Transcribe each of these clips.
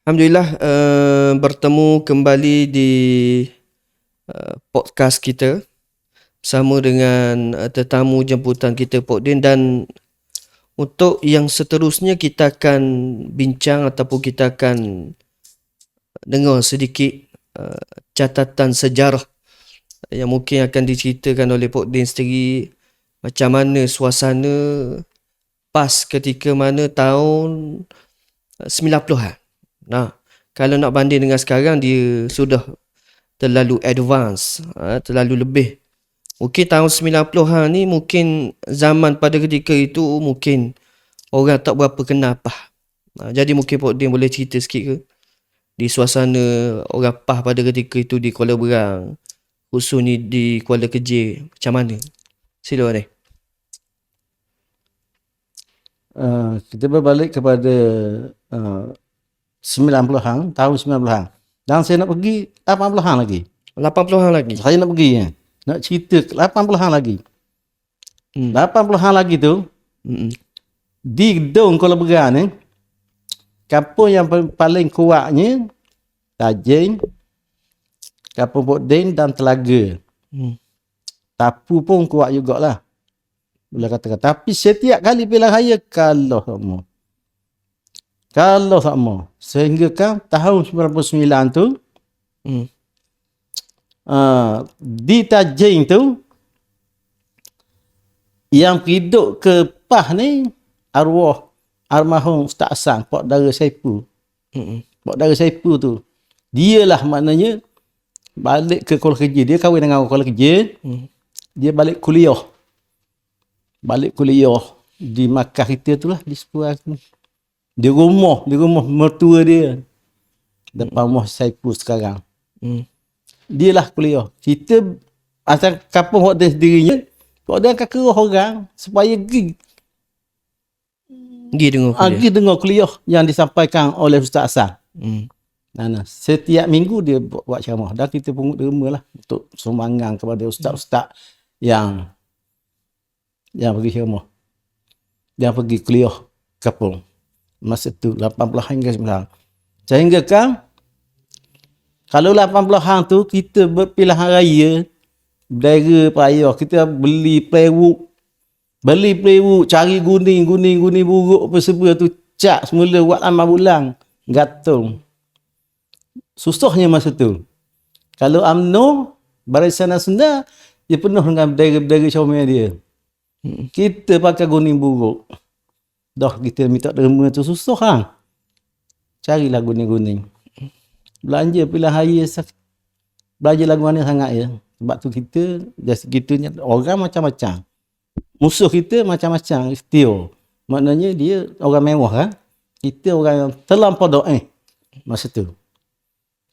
Alhamdulillah bertemu kembali di podcast kita bersama dengan tetamu jemputan kita Pok Din, dan untuk yang seterusnya kita akan bincang ataupun kita akan dengar sedikit catatan sejarah yang mungkin akan diceritakan oleh Pok Din sendiri, macam mana suasana pas ketika mana tahun 90-an. Nah, kalau nak banding dengan sekarang, dia sudah terlalu advance, terlalu lebih. Mungkin tahun 90-an ni mungkin zaman pada ketika itu mungkin orang tak berapa kenal Pah. Jadi mungkin Pok Din boleh cerita sikit ke di suasana orang Pah pada ketika itu di Kuala Berang, khususnya di Kuala Kejir, macam mana? Sila ni. Kita berbalik kepada 90-an, tahun 90-an. Dan saya nak pergi 80-an lagi. 80-an lagi? Saya nak pergi ya. Nak cerita 80-an lagi. 80-an lagi tu, di Gedung Kuala Berang ni, kampung yang paling kuatnya, Tajing, Kampung Pok Din dan Telaga. Tapu pun kuat jugalah, boleh katakan. Tapi setiap kali pilihan raya kalah sama. Sehingga kan tahun 99 tu, di Tajing tu, yang hidup ke Pah ni arwah almarhum Ustaz Hassan, Pak Dara Saipul. Pak Dara Saipul tu, dialah maknanya balik ke Kuala Kejir. Dia kahwin dengan orang Kuala Kejir. Dia balik kuliah di markah kita tu lah, di sebuah di rumah mertua dia depan rumah Saipul sekarang. Dialah kuliah. Kita asal kampung Pok Din sendirinya, Pok Din akan kerah orang supaya pergi dengar kuliah yang disampaikan oleh Ustaz Hassan. Setiap minggu dia buat ceramah, dan kita pungut derma lah untuk sumbangan kepada ustaz-ustaz yang pergi ceramah, yang pergi kuliah kampung masa tu 80 hingga 90. Sehingga kan kalau 80-an tu kita berpilihan raya bendera payah, kita beli plywood, cari guning buruk apa semua tu, cat semula buat lama bulan gantung. Susahnya masa tu. Kalau UMNO, Barisan Nasional, dia penuh dengan bendera-bendera comel dia. Kita pakai guning buruk. Dah kita minta derma tu susah kan. Carilah guning-guning. Belanja pilihan raya, belanja lagu mana sangat ya. Sebab tu kita dari segitunya orang macam-macam. Musuh kita macam-macam, istiwa. Maknanya dia orang mewah kan. Kita orang yang terlampau doa masa tu.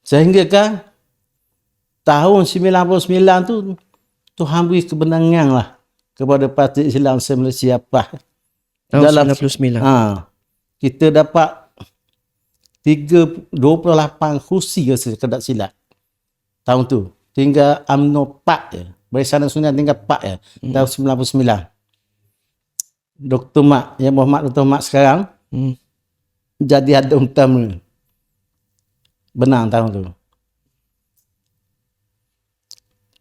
Sehingga kan tahun 99 tu Tuhan beri kebenangan lah kepada Parti Islam se-Malaysia PAH. Tahun 99. Kita dapat 28 kursi rasa kedak silap tahun tu. Tinggal UMNO 4 je. Barisan Nasional tinggal 4 je. Tahun 99. Dr. Mak, yang Muhammad Dr. Mak sekarang, jadi ada utama. Benang tahun tu.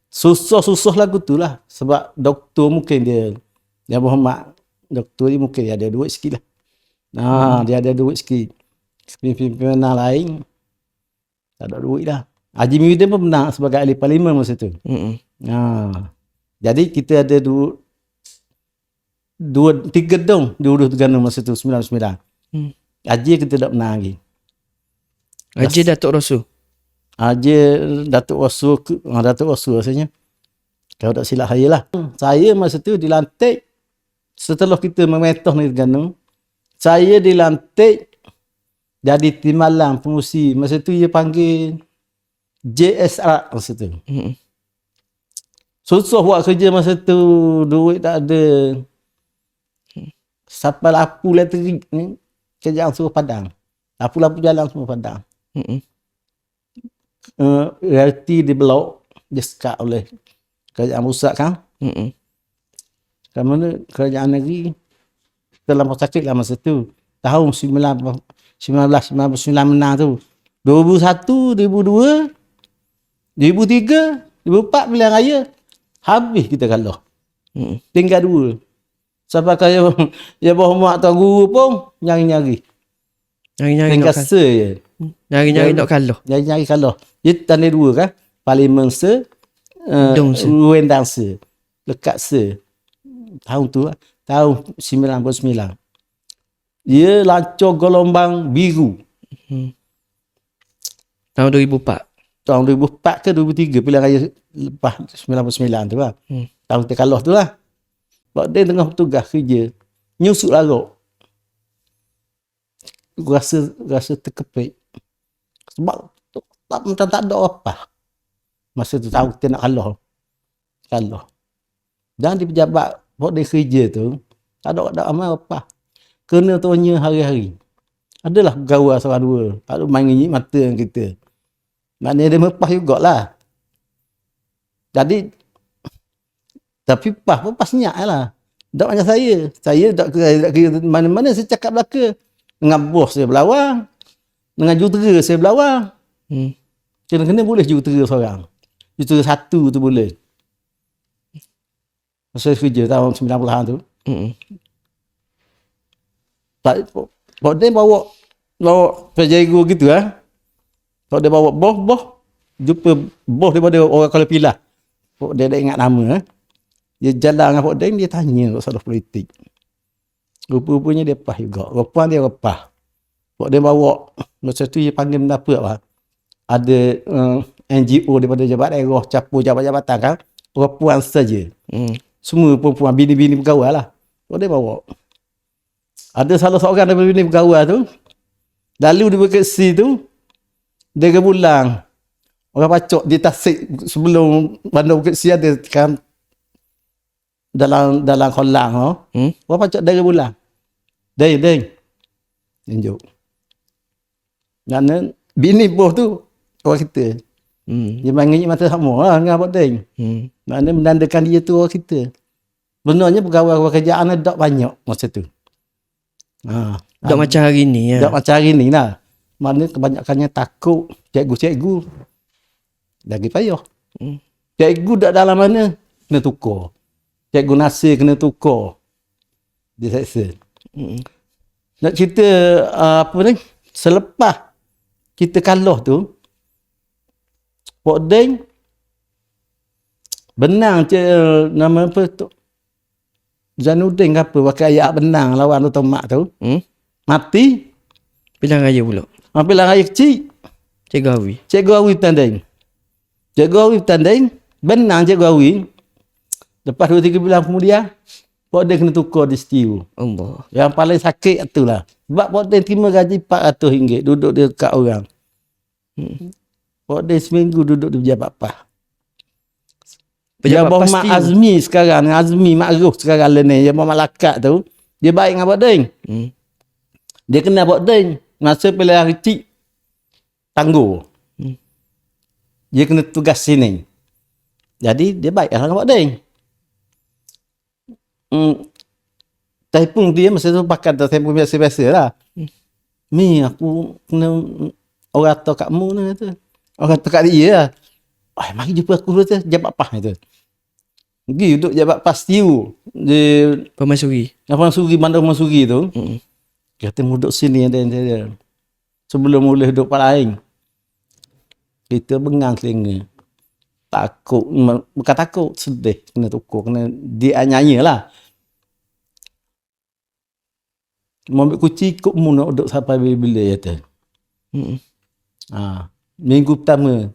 Susah lagu tu lah. Sebab doktor mungkin dia, yang Muhammad, doktor ni mungkin dia ada duit sikit lah. Dia ada duit sikit. Pimpinan lain tak ada duit lah. Haji Muhyiddin pun menang sebagai ahli parlimen masa tu. Jadi kita ada tiga gedung di Hulu Terengganu masa tu 99. Haji kita tak menang lagi. Haji Datuk Rasul. Datuk Rasul rasanya. Kalau tak silap saya lah. Saya masa tu dilantik setelah kita memetah ni Terengganu. Saya dilantik jadi timbalan pengurusi. Masa tu dia panggil JSR masa tu. Susah buat kerja masa tu, duit tak ada. Sampai lampu elektrik ni kerjaan suruh padam. Lampu jalan semua padam. Realiti di blok dia sekat oleh kerajaan pusat kan. Kerana kerajaan negeri terlampau sakit lah masa tu. Tahun 1999 menang tu. 2001, 2002, 2003, 2004 pilihan raya. Habis kita kalah. Tinggal 2. Sampai kaya ya bawah mak tuan guru pun nyari-nyari. Nyari-nyari Tinggal nak kalah. se je. Nyari-nyari nak kalah. Nyari-nyari kalah. Dia tanda 2 kan. Parlimen se, Dong se. Wendang se. Lekat se. Tahun tu lah. Tahun 99. Dia lancur gelombang biru. Tahun 2004. Tahun 2004 ke 2003 pilihan raya lepas 99 tu lah. Tahun kita kalah tu lah. Sebab dia tengah bertugas kerja. Nyusuk larok. Rasa terkepit. Sebab tak ada apa. Masa tu tahu kita nak kalah. Dan di pejabat buat dia kerja tu, tak ada amal apa. Kena tanya hari-hari. Adalah pegawai seorang dua. Tak ada main ngenyik mata dengan kita. Maknanya dia mepah jugalah. Jadi, tapi pun pas nyak lah. Tak macam saya. Saya tak kira mana-mana saya cakap belaka. Dengan bos saya berlawan. Dengan jutera saya berlawan. Kena-kena boleh jutera seorang. Jutera 1 tu boleh. Masa saya kerja tahun 90-an tu. Pak dia bawa penjaga gitu lah. Pak dia bawa bos. Jumpa bos daripada orang Kuala Pilah. Pak dia dah ingat nama. Dia jalan dengan Pak Deng, dia tanya soal politik. Rupa-rupanya dia pah juga. Rupa dia repah. Pak dia bawa, masa tu dia panggil apa lah. Ada NGO daripada jabat daerah, capur jabat-jabatan kan. Perempuan saja. Semua perempuan, bini-bini pegawai lah. Pak dia bawa. Ada salah seorang daripada bini pegawai tu. Lalu dia berkeksi tu. Dia kebulang. Orang pacok di Tasik sebelum bandar berkeksi ada kan. Dalam kolam. Orang pacok dia kebulang. Deng. Tunjuk. Kerana bini bos tu orang kita. Dia main mata sama lah dengan Abang Deng. Maknanya menandakan dia tu orang kita. Benarnya pegawai kerajaan ada banyak masa tu. Tak macam hari ni ya. Tak macam hari ni lah. Mana kebanyakannya takut cikgu-cikgu. Lagi payah. Cikgu tak dalam mana, kena tukar. Cikgu Nasir kena tukar. Dia seksa. Nak cerita apa ni? Selepas kita kalah tu, Pak Deng benang nama apa tu? Zainuddin ke apa pakai ayat benang lawan Dr. Mak tu. Mati. Pilihan raya pula. Pilihan raya kecil. Cikgu Awi tanding. Benang Cikgu Awi. Lepas 2-3 bulan kemudian, Pak Deng kena tukar di setiu. Allah. Yang paling sakit itulah. Sebab Pak Deng terima gaji RM400 duduk dia dekat orang. Pak Deng seminggu duduk di pejabat PAS. Yang Muhammad Azmi sekarang, Azmi Ma'ruf sekarang ni, yang Muhammad Lakat tu, dia baik dengan Pak Deng. Dia kenal Pak Deng. Masa pilihan kecil, tangguh. Dia kena tugas sini. Jadi, dia baik dengan Pak Deng. Telefon dia masa tu pakai telefon biasa-biasa lah. Mi, aku kena orang tahu kat mu ni kata. Orang tahu kat dia lah. Mari jumpa aku dulu tu, jabat PAS tu. Pergi duduk jabat PAS tiu. Di Pemansuri. Bandar Pemansuri tu. Kata duduk sini dia. Sebelum mula duduk tempat lain. Kita bengang telinga. Takut, bukan takut, sedih. Kena tukar, kena dia nyanyi lah. Mau ambil kunci ikut mu nak duduk sampai bila-bila kata. Minggu pertama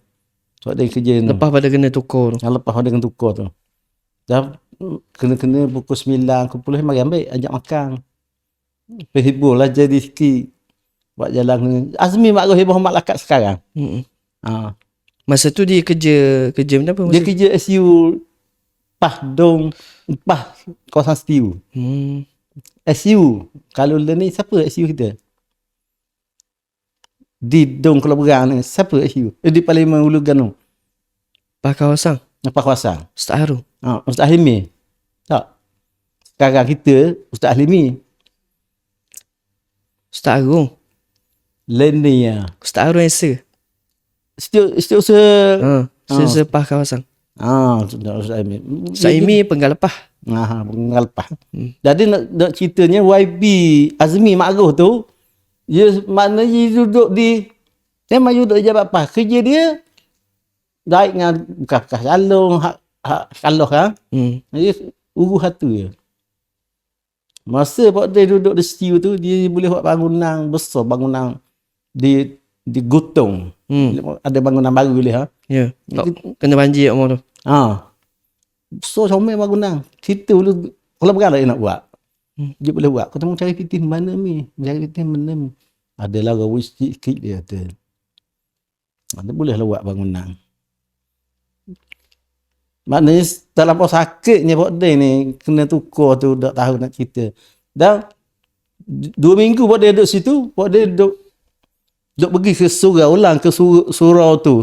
sebab dia kerja ni. Lepas pada kena tukar tu. Lepas pada kena tukar tu. Dah kena pukul 9, pukul 10 mari ambil, ajak makan. Hibur lah jadi sikit. Buat jalan ni. Azmi Ma'ruf hibur Muhammad Lakat sekarang. Masa tu dia kerja benda apa? Dia kerja SU PAS Dong, PAS kawasan setiu. SU. Kalau ni siapa SU kita? Di Dong Kuala Berang ni. Siapa SU? Di Parlimen Hulu Ganu. PAS kawasan? PAS kawasan. Ustaz Harun? Ustaz Halimi. Tak. Sekarang kita Ustaz Halimi. Ustaz Harun? Lenia. Ustaz Harun Esa. Setiausaha. Sesepah kawasan. Ustaz Aimi. Ustaz Imi penggal lepah. Penggal lepas. Jadi nak ceritanya YB Azmi Makruh tu, maknanya dia duduk di, memang duduk di Jabat PAS. Kerja dia baik dengan bekas-bekas calong, hak kaloh kan. Dia urus satu je. Masa Pak dia duduk di situ tu, dia boleh buat bangunan besar, bangunan di Gutong. Ada bangunan baru boleh ha. Ya. Kena banjir omong tu. So comel bangunan. Kita dulu kalau berapa nak buat. Dia boleh buat. Kau tengok cari pitih mana ni? Cari pitih mana ni? Adalah rawi sikit dia tu. Dia bolehlah buat bangunan. Maknanya dalam pos sakitnya Pak Day ni kena tukar tu tak tahu nak cerita. Dan 2 minggu Pak Day duduk situ, Pak Day duduk pergi ke surau ulang ke surau tu.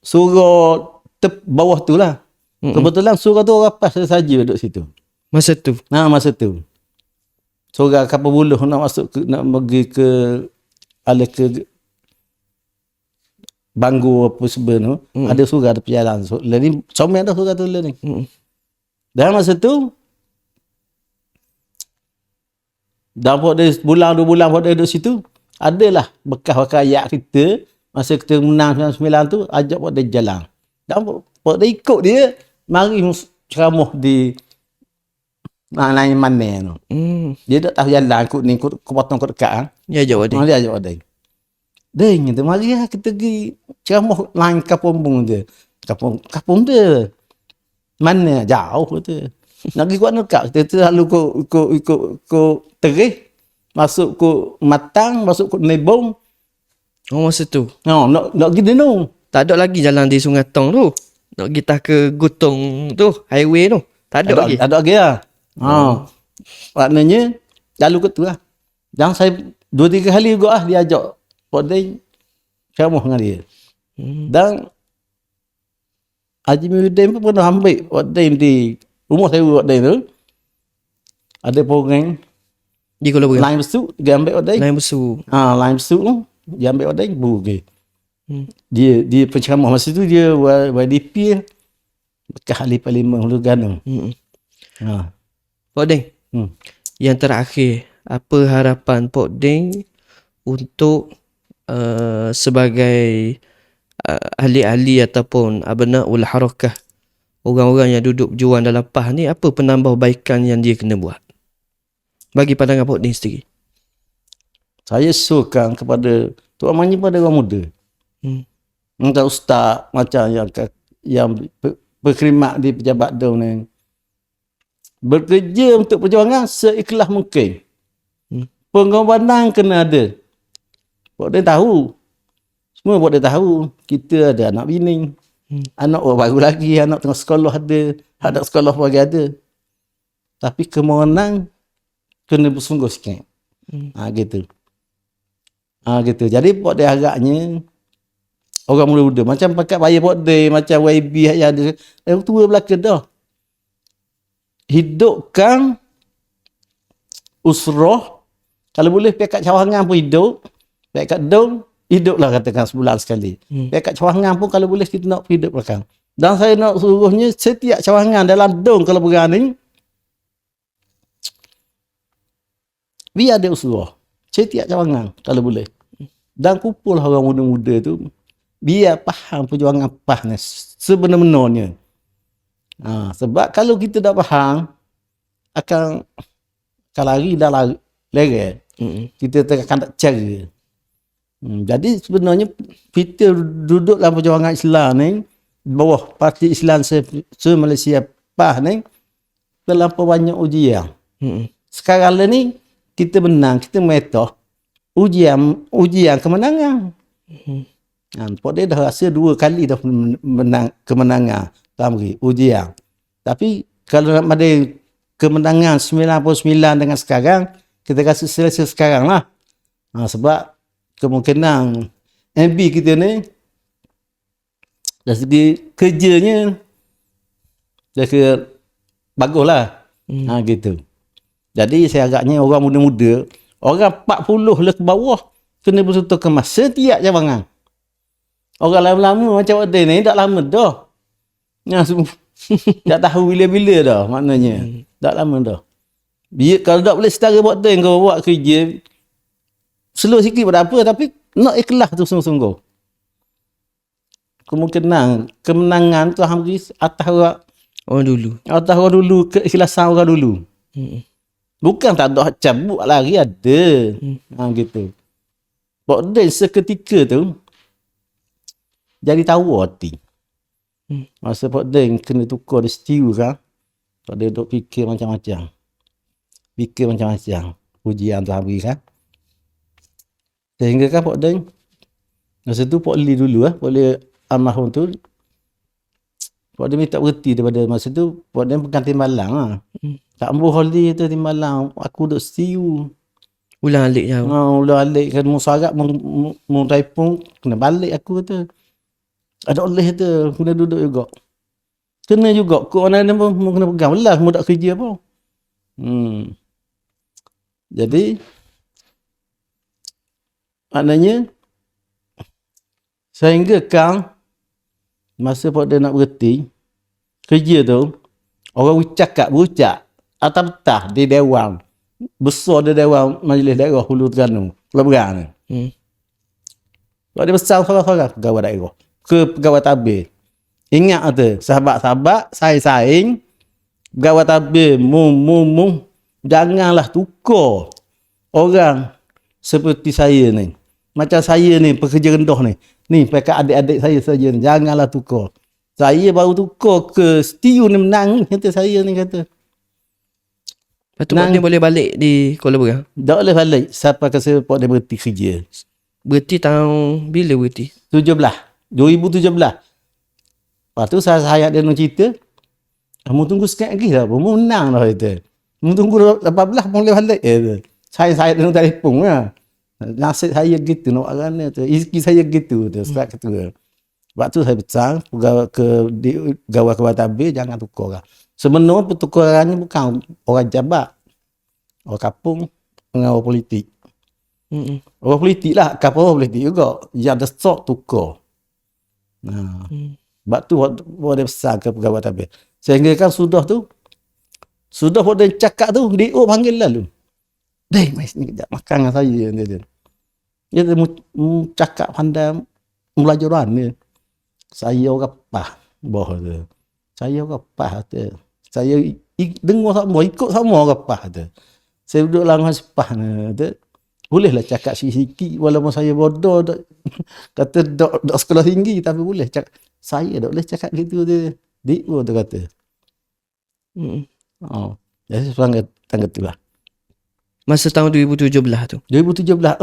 Surau bawah tu lah. Kebetulan surau tu orang PAS saja duduk situ. Masa tu. Masa tu. Surau kapal buluh nak pergi ke ke Banggu apa sebenarnya ada surau ada perjalanan. Jadi comel dah surau tu ni. Dan masa tu dah buat dia bulan 2 bulan buat dia duduk situ, adalah bekas-bekas ayat kita masa kita menang 99 tu ajak buat dia jalan. Dan buat dia ikut dia mari ceramah di lain mana tu. Dia tak tahu jalan ikut potong dekat kan. Dia ajak buat dia. Dia ajak buat dia. Dia kata, mari lah kita pergi ceramah lain kampung dia. Kampung dia. Mana? Jauh kata. Nak pergi kuat dekat. Kita selalu ikut terih. Masuk ke Matang, masuk ke Nebong. Masa tu. Nak pergi Denung. Tak ada lagi jalan di Sungai Tong tu. Nak pergi ke Gutong tu, highway tu. Tak ada lagi. Ada lagi lah. Maknanya, lalu ke tu lah. Dan saya 2-3 kali juga lah dia ajak Pak Day ceramah dengan dia. Dan Haji Muhyiddin pun pernah ambil Pak Day di rumah saya Pak Day tu. Ada program di Kuala Berang. Lain besuk dia ambil Pak Day. Lain besuk. Lain besuk tu dia ambil Pak Day pergi. Dia penceramah masa tu dia YDP bekas ahli parlimen Hulu Gano. Pak Day. Yang terakhir, apa harapan Pak Day untuk sebagai ahli-ahli ataupun abnaul harakah, orang-orang yang duduk berjuang dalam PAS ni, apa penambahbaikan yang dia kena buat bagi pandangan Pak Din sendiri? Saya sukan kepada terutamanya pada orang muda. Macam ustaz macam yang berkhidmat di pejabat dom ni, bekerja untuk perjuangan seikhlas mungkin. Pengorbanan kena ada. Buat dia tahu. Semua buat dia tahu. Kita ada anak bini. Anak orang baru lagi. Anak tengah sekolah ada. Anak sekolah bagi ada. Tapi kemauan kena bersungguh sikit. Gitu. Gitu. Jadi buat dia agaknya orang muda-muda. Macam pakat bayar buat dia. Macam YB yang ada. Tua belakang dah. Hidupkan usrah. Kalau boleh pihak kat cawangan pun hidup. Pihak kat dom, hiduplah katakan sebulan sekali. Pihak kat cawangan pun kalau boleh kita nak hidup belakang. Dan saya nak suruhnya setiap cawangan dalam dom kalau berani, biar ada usrah. Setiap cawangan kalau boleh. Dan kumpul orang muda-muda tu, biar faham perjuangan PAS ni sebenar-benarnya. Sebab kalau kita tak faham, akan lari dah lari. Kita akan tak cara. Jadi sebenarnya kita duduk dalam perjuangan Islam ni, bawah Parti Islam se-Malaysia PAS ni, terlampau banyak ujian. Sekarang ni kita menang, kita metah ujian kemenangan. Pak dia dah rasa 2 kali dah menang kemenangan dalam ujian. Tapi kalau nak ada kemenangan 99 dengan sekarang, kita rasa selesa sekarang lah. Sebab kemungkinan MB kita ni dari segi kerjanya dah ke bagus lah. Gitu. Jadi saya agaknya orang muda-muda, orang 40 lah ke bawah, kena betul-betul kemas setiap cawangan. Orang lama-lama macam Pak Din ni tak lama dah. Tak tahu bila-bila dah maknanya. Tak lama dah. Biar kalau tak boleh setara Pak Din kau buat kerja slow sikit pun tak apa, tapi nak ikhlas tu sungguh-sungguh. Kemenangan tu hampir atas Orang dulu. orang dulu, keikhlasan orang dulu. Bukan tak ada cabut lari ada. Gitu. Pak Din seketika tu jadi tahu hati. Masa Pak Din kena tukar dia setiu kan. Pak Din duk fikir macam-macam. Ujian tu habis kan. Sehingga kan Pak Din masa tu Pak Li dulu Pak Li almarhum tu Pak Din minta berhenti daripada masa tu. Pak Din pegang timbalang lah. Tak ambuh Li tu timbalang. Aku duk setiu. Ulang alik jauh. Ulang alik kan musarap mu taipung kena balik aku tu. Ada oleh tu kena duduk juga. Kena juga kau orang lain pun mu kena pegang belah mu tak kerja apa. Jadi maknanya sehingga kan masa Pak Din nak berhenti kerja tu orang berucap atas di dewan besar di dewan majlis daerah Hulu Terengganu Pulau Berang ni. Pak Din besar sorang-sorang pegawai daerah ke pegawai tabir. Ingat tu sahabat-sahabat saing-saing pegawai tabir mu janganlah tukar orang seperti saya ni. Macam saya ni pekerja rendah ni. Ni pakai adik-adik saya saja ni. Janganlah tukar. Saya baru tukar ke setiu ni menang kata saya ni kata. Lepas tu Pak Din boleh balik di Kuala Berang? Tak boleh balik. Siapa kata Pak Din berhenti kerja. Berhenti tahun bila berhenti? 2017. Lepas tu saya dia nak cerita. Kamu tunggu sikit lagi lah. Kamu menang lah kata. Kamu tunggu 18 pun boleh balik. Saya dia nak telefon lah. Nasib saya gitu nak arana tu. Izki saya gitu tu. Sebab ketua. Sebab tu saya pesan pegawai tabir jangan tukar lah. Sebenarnya pertukarannya bukan orang jabat. Orang kapung dengan orang politik. Orang politik lah. Kapal orang politik juga. Yang ada stok tukar. Sebab tu dia pesan ke pegawai tabir. Sehingga kan sudah Pak Din cakap tu, DO panggil lalu. Dek, mai sini kejap makan dengan saya. Dia cakap pandai pelajaran ni. Saya orang pah. Bawah tu. Saya orang pah tu. Saya dengar sama, ikut sama orang pah tu. Saya duduk dengan sepah tu. Bolehlah cakap sikit walaupun saya bodoh. Kata dok sekolah tinggi tapi boleh cakap. Saya tak boleh cakap gitu tu. DO tu kata. Jadi tangga tu lah. Masa tahun 2017 tu? 2016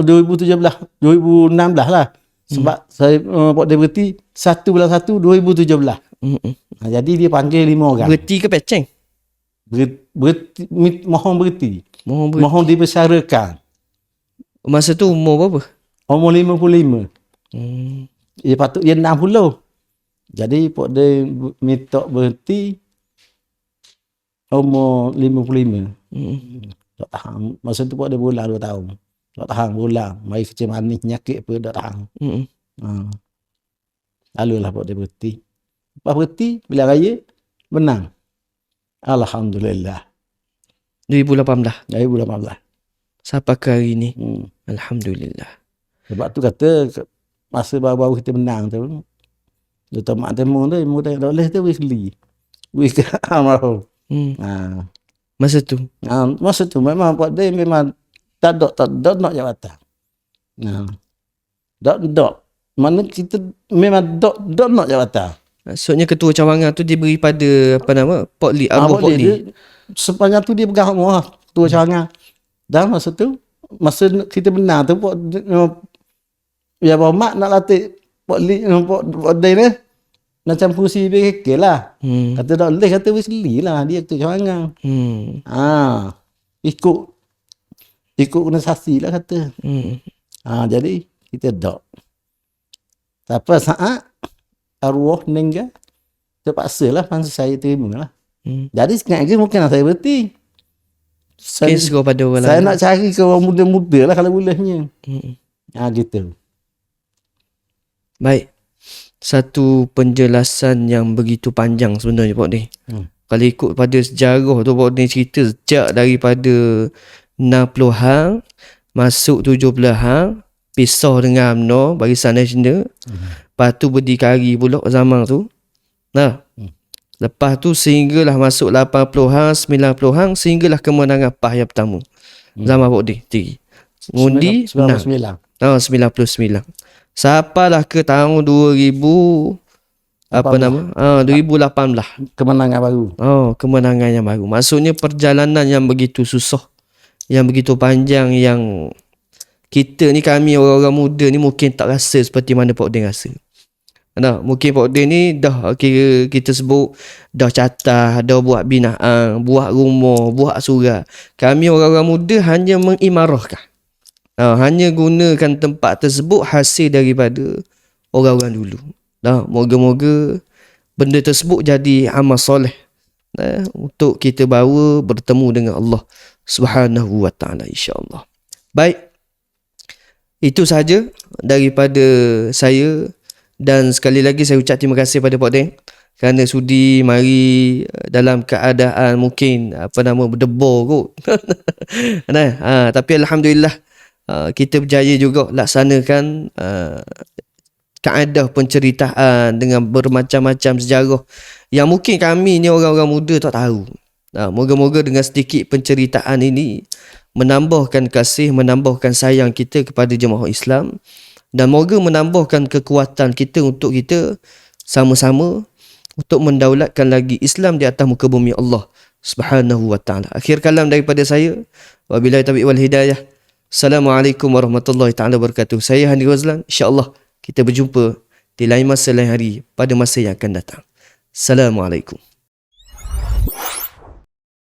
lah. Sebab saya Pak Din berhenti 1 bulan 1 2017. Jadi dia panggil 5 orang. Berhenti ke peceng? Mohon berhenti. Mohon dibersarakan. Masa tu umur berapa? Umur 55. Dia patut dia 60. Jadi Pak Din minta berhenti umur 55. Tak tahan. Masa tu Pak Din bulan 2 tahun. Tak tahan bulan. Mari kecil manis nyakit pun tak tahan. Lalulah Pak Din berhenti. Lepas berhenti, bila raya, menang. Alhamdulillah. 2018? 2018. Sampai ke hari ni. Alhamdulillah. Sebab tu kata, masa baru-baru kita menang tu, Dr. Mak Temung tu, muda yang tak boleh tu, wis ke almarhum. Masa tu? Masa tu memang Pak Din memang tak nak jabatan. Tak. Mana kita memang tak nak jabatan. Maksudnya ketua cawangan tu diberi pada Pak Li, Pak Li. Sepanjang tu dia pegang semua ketua cawangan. Dan masa tu masa kita menang tu Pak ya Pak Mak nak latih Pak Li Pak Din ni macam fungsi BKK lah. Kata tak boleh, kata wis li lah dia ketua cawangan. Ikut organisasi lah kata. Jadi kita dok. Sampai saat arwah meninggal, terpaksa lah pansa saya terima lah. Jadi sekali lagi mungkin saya berhenti. Saya Kes kau pada orang lain. Saya nak cari ke orang muda-muda lah kalau bolehnya. Gitu. Baik. Satu penjelasan yang begitu panjang sebenarnya Pak Din. Kalau ikut pada sejarah tu Pak Din cerita sejak daripada 60 hang masuk 17 hang pisah dengan UMNO Barisan Nasional. Lepas tu berdikari pula zaman tu. Nah. Lepas tu sehinggalah masuk 80 hang, 90 hang sehinggalah kemenangan PAS yang pertama. Zaman Pak Din. Ngundi 99. 99. Sampailah ke tahun 2018. Kemenangan baru. Kemenangan yang baru. Maksudnya perjalanan yang begitu susah, yang begitu panjang, yang kita ni, kami orang-orang muda ni mungkin tak rasa seperti mana Pak Din rasa. Mungkin Pak Din ni dah kira kita sebut dah catah, dah buat binaan, buat rumah, buat surat. Kami orang-orang muda hanya mengimarahkan. Hanya gunakan tempat tersebut hasil daripada orang-orang dulu. Moga-moga benda tersebut jadi amal soleh untuk kita bawa bertemu dengan Allah Subhanahu wa taala, insya-Allah. Baik. Itu sahaja daripada saya, dan sekali lagi saya ucap terima kasih pada Pak Din kerana sudi mari dalam keadaan mungkin berdebar kot. Tapi alhamdulillah kita berjaya juga laksanakan kaedah penceritaan dengan bermacam-macam sejarah yang mungkin kami ni orang-orang muda tak tahu. Moga-moga dengan sedikit penceritaan ini menambahkan kasih, menambahkan sayang kita kepada jemaah Islam, dan moga menambahkan kekuatan kita untuk kita sama-sama untuk mendaulatkan lagi Islam di atas muka bumi Allah Subhanahu wa taala. Akhir kalam daripada saya. Wabillahi taufiq wal hidayah. Assalamualaikum warahmatullahi taala wabarakatuh. Saya Handi Razlan. InsyaAllah kita berjumpa di lain masa lain hari pada masa yang akan datang. Assalamualaikum.